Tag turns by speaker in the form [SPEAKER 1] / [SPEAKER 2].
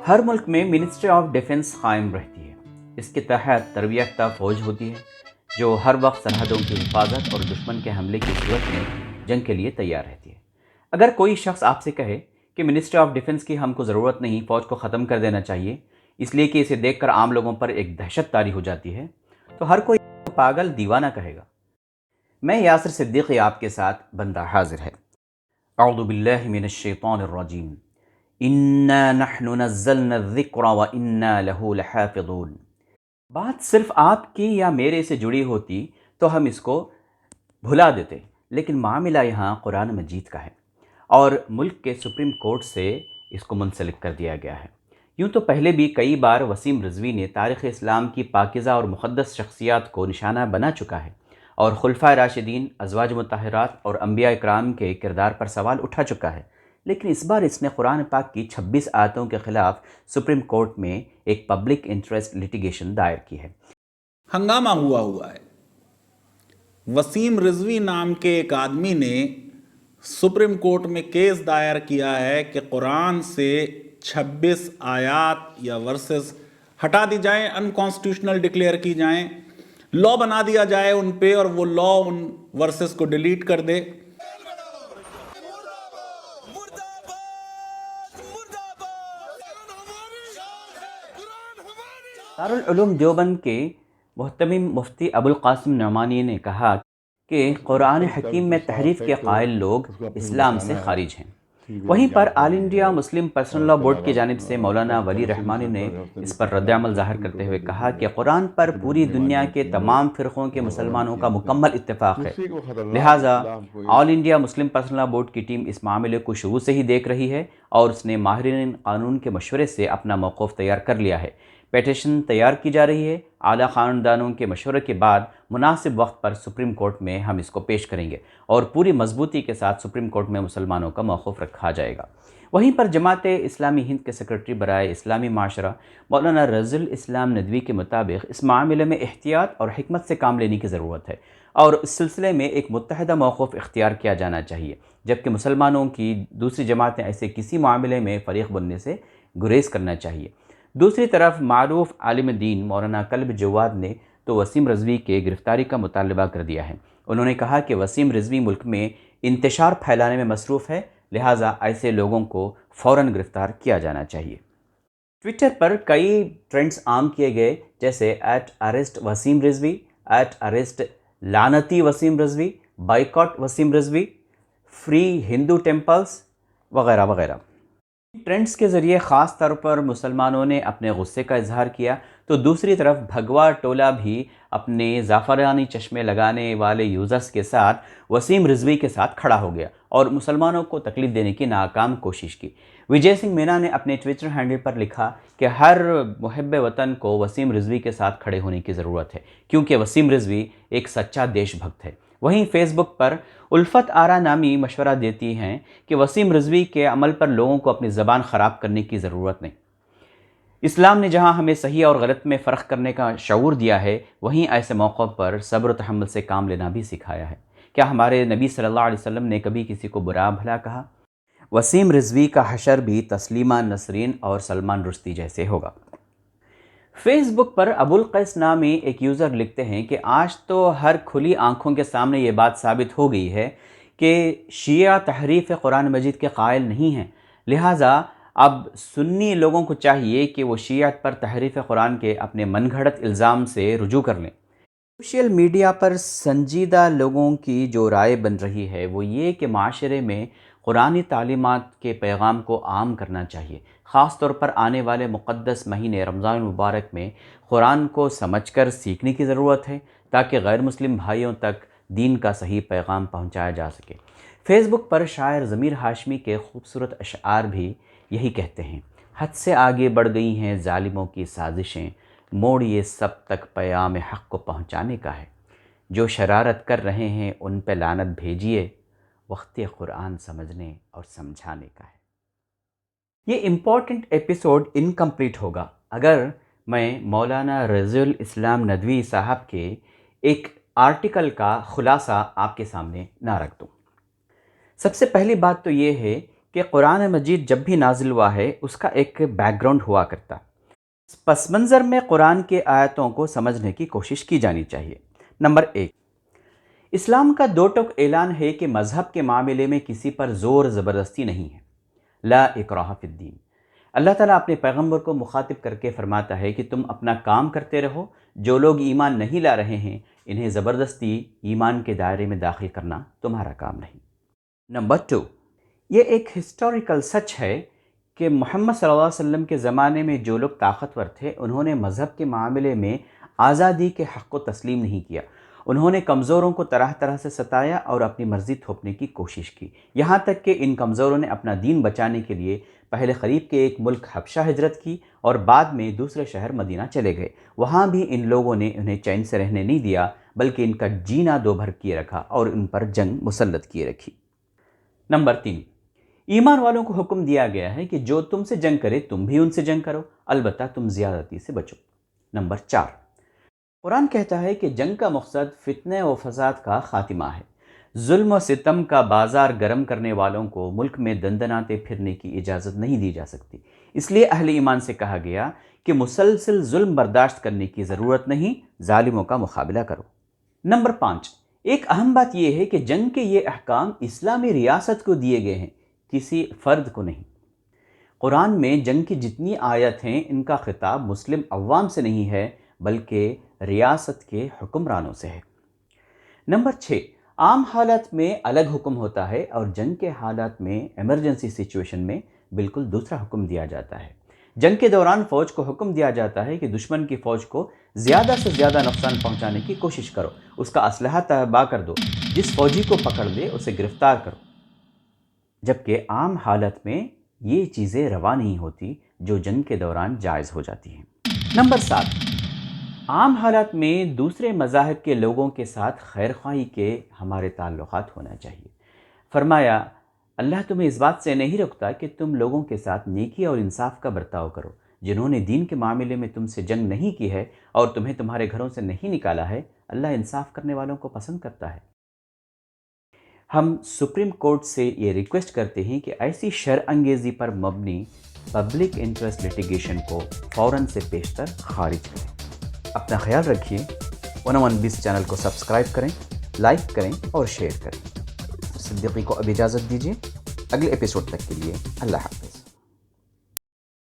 [SPEAKER 1] ہر ملک میں ministry of defence قائم رہتی ہے۔ اس کے تحت تربیت یافتہ فوج ہوتی ہے جو ہر وقت سرحدوں کی حفاظت اور دشمن کے حملے کی صورت میں جنگ کے لیے تیار رہتی ہے۔ اگر کوئی شخص آپ سے کہے کہ منسٹری آف ڈیفنس کی ہم کو ضرورت نہیں، فوج کو ختم کر دینا چاہیے، اس لیے کہ اسے دیکھ کر عام لوگوں پر ایک دہشت طاری ہو جاتی ہے، تو ہر کوئی پاگل دیوانہ کہے گا۔ میں یاسر صدیقی آپ کے ساتھ بندہ حاضر ہے۔ اعوذ باللہ من الشیطان الرجیم، انا نحن نزلنا الذکر وانا لہ لحافظون۔ بات صرف آپ کی یا میرے سے جڑی ہوتی تو ہم اس کو بھلا دیتے، لیکن معاملہ یہاں قرآن مجید کا ہے اور ملک کے سپریم کورٹ سے اس کو منسلک کر دیا گیا ہے۔ یوں تو پہلے بھی کئی بار وسیم رضوی نے تاریخ اسلام کی پاکیزہ اور مقدس شخصیات کو نشانہ بنا چکا ہے اور خلفائے راشدین، ازواج مطہرات اور انبیاء اکرام کے کردار پر سوال اٹھا چکا ہے، لیکن اس بار اس نے قرآن پاک کی 26 آیتوں کے خلاف سپریم کورٹ میں ایک پبلک انٹرسٹ لیٹیگیشن دائر کی ہے۔
[SPEAKER 2] ہنگامہ ہوا ہے۔ وسیم رضوی نام کے ایک آدمی نے سپریم کورٹ میں کیس دائر کیا ہے کہ قرآن سے 26 آیات یا ورسز ہٹا دی جائیں، انکانسٹیٹیوشنل ڈکلیئر کی جائیں، لا بنا دیا جائے ان پہ اور وہ لا ان ورسز کو ڈیلیٹ کر دے۔
[SPEAKER 1] دارالعلوم دیوبند کے محتمم مفتی ابو القاسم نعمانی نے کہا کہ قرآن حکیم میں تحریف کے قائل لوگ اسلام سے خارج ہیں۔ وہیں پر All India Muslim Personal Law Board کی جانب سے مولانا ولی رحمانی نے اس پر رد عمل ظاہر کرتے ہوئے کہا کہ قرآن پر پوری دنیا کے تمام فرقوں کے مسلمانوں کا مکمل اتفاق ہے، لہٰذا All India Muslim Personal Law Board کی ٹیم اس معاملے کو شروع سے ہی دیکھ رہی ہے اور اس نے ماہرین قانون کے مشورے سے اپنا موقف تیار کر لیا ہے۔ پیٹیشن تیار کی جا رہی ہے، اعلیٰ خاندانوں کے مشورے کے بعد مناسب وقت پر سپریم کورٹ میں ہم اس کو پیش کریں گے اور پوری مضبوطی کے ساتھ سپریم کورٹ میں مسلمانوں کا موقف رکھا جائے گا۔ وہیں پر جماعت اسلامی ہند کے سیکرٹری برائے اسلامی معاشرہ مولانا رضی الاسلام ندوی کے مطابق اس معاملے میں احتیاط اور حکمت سے کام لینے کی ضرورت ہے اور اس سلسلے میں ایک متحدہ موقف اختیار کیا جانا چاہیے، جبکہ مسلمانوں کی دوسری جماعتیں ایسے کسی معاملے میں فریق بننے سے گریز کرنا چاہیے۔ دوسری طرف معروف عالم دین مولانا کلب جواد نے تو وسیم رضوی کے گرفتاری کا مطالبہ کر دیا ہے۔ انہوں نے کہا کہ وسیم رضوی ملک میں انتشار پھیلانے میں مصروف ہے، لہٰذا ایسے لوگوں کو فوراً گرفتار کیا جانا چاہیے۔ ٹویٹر پر کئی ٹرینڈز عام کیے گئے، جیسے @arrest وسیم رضوی، @arrest لعنتی Wasim Rizvi, boycott Wasim Rizvi, free Hindu temples وغیرہ وغیرہ۔ ٹرینڈز کے ذریعے خاص طور پر مسلمانوں نے اپنے غصے کا اظہار کیا، تو دوسری طرف بھگوا ٹولہ بھی اپنے زعفرانی چشمے لگانے والے یوزرز کے ساتھ وسیم رضوی کے ساتھ کھڑا ہو گیا اور مسلمانوں کو تکلیف دینے کی ناکام کوشش کی۔ وجے سنگھ مینا نے اپنے ٹویٹر ہینڈل پر لکھا کہ ہر محب وطن کو وسیم رضوی کے ساتھ کھڑے ہونے کی ضرورت ہے، کیونکہ وسیم رضوی ایک سچا دیش بھکت ہے۔ وہیں فیس بک پر الفت آرا نامی مشورہ دیتی ہیں کہ وسیم رضوی کے عمل پر لوگوں کو اپنی زبان خراب کرنے کی ضرورت نہیں۔ اسلام نے جہاں ہمیں صحیح اور غلط میں فرق کرنے کا شعور دیا ہے، وہیں ایسے موقع پر صبر و تحمل سے کام لینا بھی سکھایا ہے۔ کیا ہمارے نبی صلی اللہ علیہ وسلم نے کبھی کسی کو برا بھلا کہا؟ وسیم رضوی کا حشر بھی تسلیمہ نسرین اور سلمان رشدی جیسے ہوگا۔ فیس بک پر ابو القیس نامی ایک یوزر لکھتے ہیں کہ آج تو ہر کھلی آنکھوں کے سامنے یہ بات ثابت ہو گئی ہے کہ شیعہ تحریف قرآن مجید کے قائل نہیں ہیں، لہٰذا اب سنی لوگوں کو چاہیے کہ وہ شیعہ پر تحریف قرآن کے اپنے من گھڑت الزام سے رجوع کر لیں۔ سوشل میڈیا پر سنجیدہ لوگوں کی جو رائے بن رہی ہے وہ یہ کہ معاشرے میں قرآنی تعلیمات کے پیغام کو عام کرنا چاہیے، خاص طور پر آنے والے مقدس مہینے رمضان المبارک میں قرآن کو سمجھ کر سیکھنے کی ضرورت ہے تاکہ غیر مسلم بھائیوں تک دین کا صحیح پیغام پہنچایا جا سکے۔ فیس بک پر شاعر ضمیر ہاشمی کے خوبصورت اشعار بھی یہی کہتے ہیں، حد سے آگے بڑھ گئی ہیں ظالموں کی سازشیں، موڑ یہ سب تک پیام حق کو پہنچانے کا ہے، جو شرارت کر رہے ہیں ان پہ لعنت بھیجیے، وقت قرآن سمجھنے اور سمجھانے کا ہے۔ یہ امپورٹنٹ ایپیسوڈ انکمپلیٹ ہوگا اگر میں مولانا رضی الاسلام ندوی صاحب کے ایک آرٹیکل کا خلاصہ آپ کے سامنے نہ رکھ دوں۔ سب سے پہلی بات تو یہ ہے کہ قرآن مجید جب بھی نازل ہوا ہے اس کا ایک بیک گراؤنڈ ہوا کرتا. اس پس منظر میں قرآن کے آیتوں کو سمجھنے کی کوشش کی جانی چاہیے. نمبر 1، اسلام کا دو ٹوک اعلان ہے کہ مذہب کے معاملے میں کسی پر زور زبردستی نہیں ہے. لا اکراہ فی الدین. اللہ تعالیٰ اپنے پیغمبر کو مخاطب کر کے فرماتا ہے کہ تم اپنا کام کرتے رہو، جو لوگ ایمان نہیں لا رہے ہیں انہیں زبردستی ایمان کے دائرے میں داخل کرنا تمہارا کام نہیں. نمبر 2، یہ ایک ہسٹوریکل سچ ہے کہ محمد صلی اللہ علیہ وسلم کے زمانے میں جو لوگ طاقتور تھے انہوں نے مذہب کے معاملے میں آزادی کے حق کو تسلیم نہیں کیا. انہوں نے کمزوروں کو طرح طرح سے ستایا اور اپنی مرضی تھوپنے کی کوشش کی، یہاں تک کہ ان کمزوروں نے اپنا دین بچانے کے لیے پہلے قریب کے ایک ملک حبشہ ہجرت کی اور بعد میں دوسرے شہر مدینہ چلے گئے. وہاں بھی ان لوگوں نے انہیں چین سے رہنے نہیں دیا بلکہ ان کا جینا دو بھر کیے رکھا اور ان پر جنگ مسلط کیے رکھی. نمبر 3، ایمان والوں کو حکم دیا گیا ہے کہ جو تم سے جنگ کرے تم بھی ان سے جنگ کرو، البتہ تم زیادتی سے بچو. نمبر 4، قرآن کہتا ہے کہ جنگ کا مقصد فتنہ و فساد کا خاتمہ ہے. ظلم و ستم کا بازار گرم کرنے والوں کو ملک میں دندناتے پھرنے کی اجازت نہیں دی جا سکتی. اس لیے اہل ایمان سے کہا گیا کہ مسلسل ظلم برداشت کرنے کی ضرورت نہیں، ظالموں کا مقابلہ کرو. نمبر 5، ایک اہم بات یہ ہے کہ جنگ کے یہ احکام اسلامی ریاست کو دیے گئے ہیں، کسی فرد کو نہیں. قرآن میں جنگ کی جتنی آیت ہیں ان کا خطاب مسلم عوام سے نہیں ہے بلکہ ریاست کے حکمرانوں سے ہے. نمبر 6، عام حالات میں الگ حکم ہوتا ہے اور جنگ کے حالات میں ایمرجنسی سچویشن میں بالکل دوسرا حکم دیا جاتا ہے. جنگ کے دوران فوج کو حکم دیا جاتا ہے کہ دشمن کی فوج کو زیادہ سے زیادہ نقصان پہنچانے کی کوشش کرو، اس کا اسلحہ تباہ کر دو، جس فوجی کو پکڑ لے اسے گرفتار کرو. جبکہ عام حالت میں یہ چیزیں روا نہیں ہوتی جو جنگ کے دوران جائز ہو جاتی ہیں. نمبر 7، عام حالات میں دوسرے مذاہب کے لوگوں کے ساتھ خیر خواہی کے ہمارے تعلقات ہونا چاہیے. فرمایا اللہ تمہیں اس بات سے نہیں روکتا کہ تم لوگوں کے ساتھ نیکی اور انصاف کا برتاؤ کرو، جنہوں نے دین کے معاملے میں تم سے جنگ نہیں کی ہے اور تمہیں تمہارے گھروں سے نہیں نکالا ہے. اللہ انصاف کرنے والوں کو پسند کرتا ہے. ہم سپریم کورٹ سے یہ ریکویسٹ کرتے ہیں کہ ایسی شر انگیزی پر مبنی پبلک انٹرسٹ لٹیگیشن کو فوراً سے پیشتر خارج کریں. اپنا خیال رکھیے. 101 چینل کو سبسکرائب کریں، لائک کریں اور شیئر کریں. صدیقی کو اب اجازت دیجیے. اگلے ایپیسوڈ تک کے لیے اللہ حافظ.